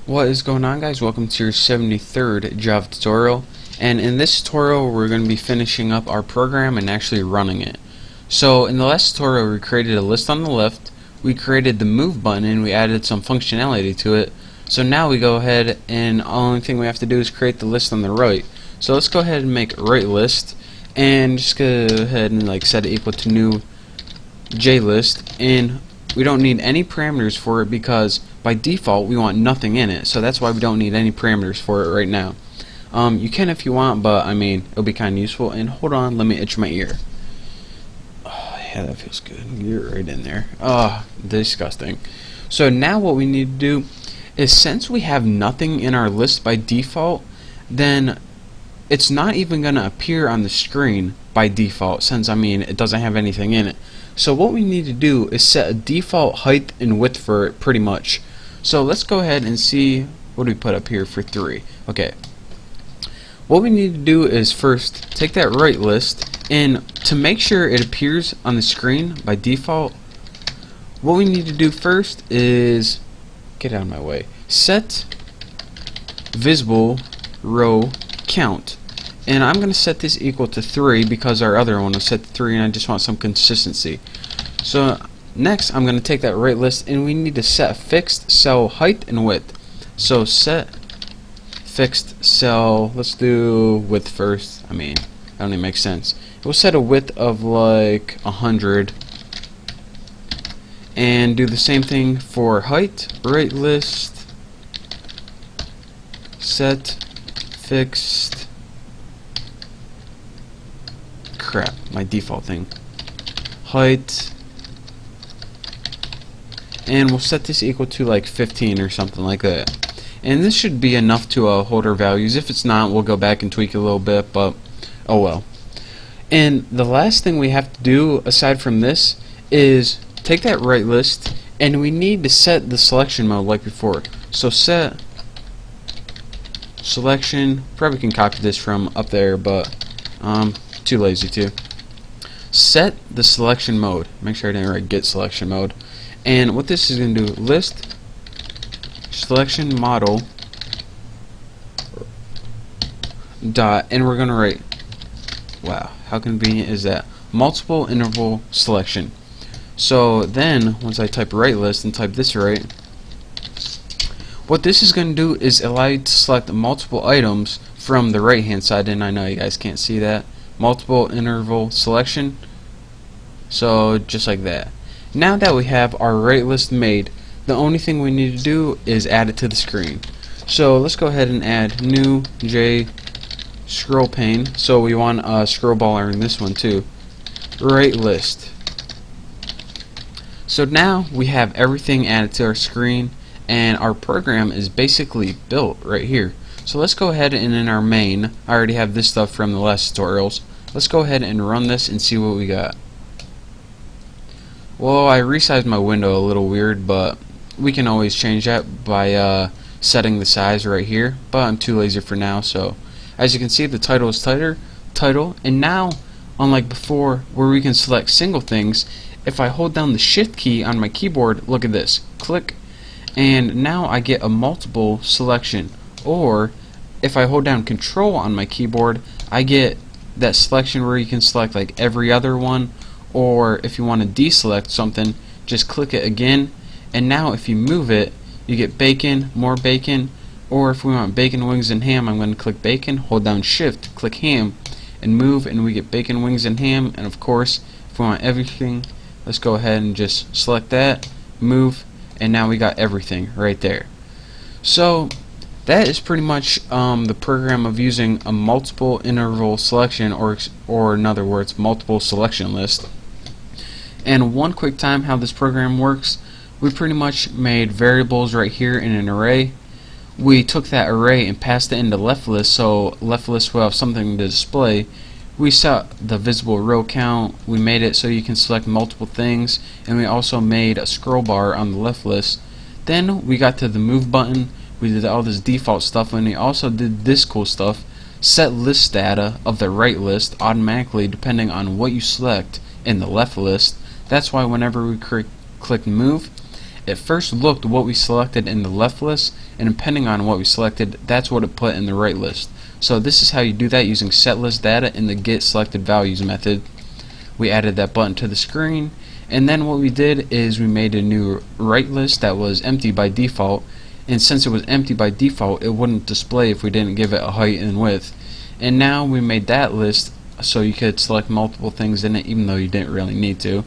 What is going on, guys? Welcome to your 73rd Java tutorial, and in this tutorial we're going to be finishing up our program and actually running it. So in the last tutorial we created a list on the left, we created the move button, and we added some functionality to it. So now we go ahead and the only thing we have to do is create the list on the right. So let's go ahead and make right list, and just go ahead and set it equal to new JList, and we don't need any parameters for it because by default we want nothing in it, so that's why we don't need any parameters for it right now. You can if you want, but I mean it'll be kind of useful. And hold on, let me itch my ear. Oh yeah, that feels good. You're right in there. Oh, disgusting. So now what we need to do is, since we have nothing in our list by default, then it's not even going to appear on the screen by default, since it doesn't have anything in it. So what we need to do is set a default height and width for it, pretty much. So let's go ahead and see what do we put up here for 3. Okay, what we need to do is first take that right list, and to make sure it appears on the screen by default, what we need to do first is get out of my way, set visible row count. And I'm going to set this equal to 3 because our other one was set to 3 and I just want some consistency. So next I'm going to take that right list, and we need to set a fixed cell height and width. So set fixed cell, let's do width first. That only makes sense. We'll set a width of like 100, and do the same thing for height. Right list, set fixed, crap, my default thing, height, and we'll set this equal to like 15 or something like that. And this should be enough to hold our values. If it's not, we'll go back and tweak it a little bit, but oh well. And the last thing we have to do aside from this is take that right list, and we need to set the selection mode like before. So set selection, probably can copy this from up there, but too lazy to. Set the selection mode. Make sure I didn't write get selection mode. And what this is going to do, list selection model dot, and we're going to write, wow, how convenient is that, multiple interval selection. So then once I type right list and type this right, what this is going to do is allow you to select multiple items from the right hand side, and I know you guys can't see that. Multiple interval selection, so just like that. Now that we have our right list made, the only thing we need to do is add it to the screen. So let's go ahead and add new J scroll pane. So we want a scroll bar in this one too. Right list. So now we have everything added to our screen, and our program is basically built right here. So let's go ahead and in our main, I already have this stuff from the last tutorials. Let's go ahead and run this and see what we got. Well, I resized my window a little weird, but we can always change that by setting the size right here, but I'm too lazy for now. So as you can see, the title is title, and now unlike before where we can select single things, if I hold down the shift key on my keyboard, look at this, click, and now I get a multiple selection. Or if I hold down control on my keyboard, I get that selection where you can select like every other one, or if you want to deselect something, just click it again, and now if you move it, you get bacon, more bacon. Or if we want bacon, wings, and ham, I'm going to click bacon, hold down shift, click ham, and move, and we get bacon, wings, and ham. And of course, if we want everything, let's go ahead and just select that, move, and now we got everything right there. So that is pretty much the program of using a multiple interval selection, or in other words, multiple selection list. And one quick time how this program works, we pretty much made variables right here in an array. We took that array and passed it into left list, so left list will have something to display. We set the visible row count, we made it so you can select multiple things, and we also made a scroll bar on the left list. Then we got to the move button. We did all this default stuff, and we also did this cool stuff, set list data of the right list automatically depending on what you select in the left list. That's why whenever we click move, it first looked what we selected in the left list, and depending on what we selected, that's what it put in the right list. So this is how you do that using setListData in the getSelectedValues method. We added that button to the screen, and then what we did is we made a new right list that was empty by default, and since it was empty by default, it wouldn't display if we didn't give it a height and width. And now we made that list so you could select multiple things in it even though you didn't really need to.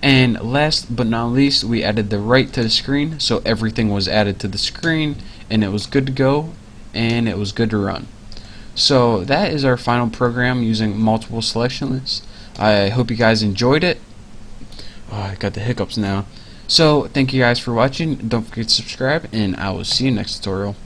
And last but not least, we added the right to the screen, so everything was added to the screen and it was good to go and it was good to run. So that is our final program using multiple selection lists. I hope you guys enjoyed it. Oh, I got the hiccups now. So thank you guys for watching. Don't forget to subscribe, and I will see you next tutorial.